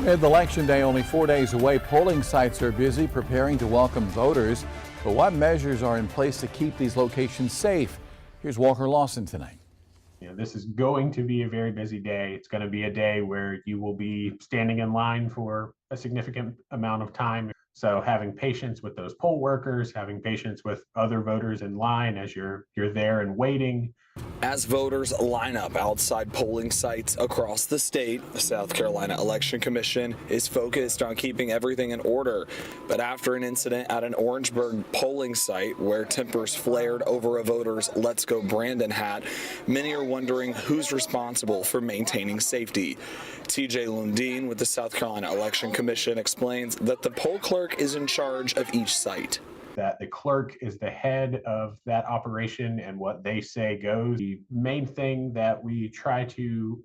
With Election Day only 4 days away, polling sites are busy preparing to welcome voters. But what measures are in place to keep these locations safe? Here's Walker Lawson tonight. This is going to be a very busy day. It's going to be a day where you will be standing in line for a significant amount of time. So having patience with those poll workers, having patience with other voters in line as you're there and waiting. As voters line up outside polling sites across the state, the South Carolina Election Commission is focused on keeping everything in order. But after an incident at an Orangeburg polling site where tempers flared over a voter's "Let's Go Brandon" hat, many are wondering who's responsible for maintaining safety. TJ Lundeen with the South Carolina Election Commission explains that the poll clerk is in charge of each site. That the clerk is the head of that operation and what they say goes. The main thing that we try to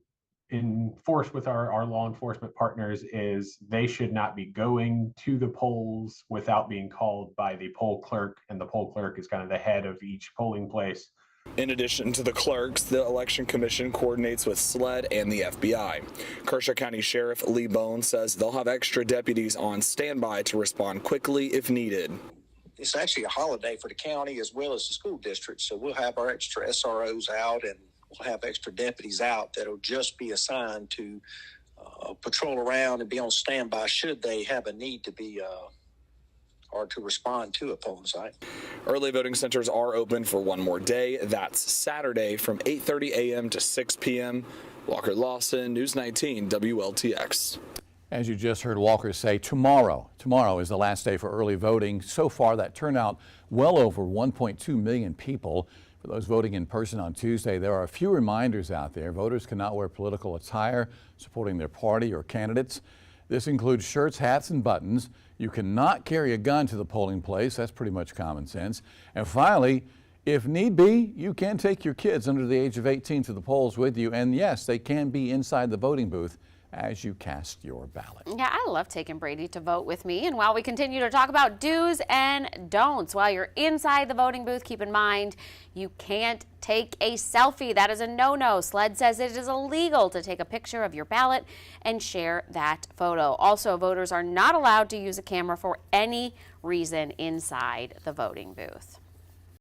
enforce with our law enforcement partners is they should not be going to the polls without being called by the poll clerk, and the poll clerk is kind of the head of each polling place. In addition to the clerks, the Election Commission coordinates with SLED and the FBI. Kershaw County Sheriff Lee Bone says they'll have extra deputies on standby to respond quickly if needed. It's actually a holiday for the county as well as the school district, so we'll have our extra SROs out and we'll have extra deputies out that'll just be assigned to patrol around and be on standby should they have a need to be or to respond to a polling site. Early voting centers are open for one more day. That's Saturday from 8:30 a.m. to 6 p.m. Walker Lawson, News 19 WLTX. As you just heard Walker say, tomorrow is the last day for early voting. So far, that turnout well over 1.2 million people. For those voting in person on Tuesday, there are a few reminders out there. Voters cannot wear political attire supporting their party or candidates. This includes shirts, hats, and buttons. You cannot carry a gun to the polling place. That's pretty much common sense. And finally, if need be, you can take your kids under the age of 18 to the polls with you. And yes, they can be inside the voting booth as you cast your ballot. Yeah, I love taking Brady to vote with me. And while we continue to talk about do's and don'ts, while you're inside the voting booth, keep in mind you can't take a selfie. That is a no-no. SLED says it is illegal to take a picture of your ballot and share that photo. Also, voters are not allowed to use a camera for any reason inside the voting booth.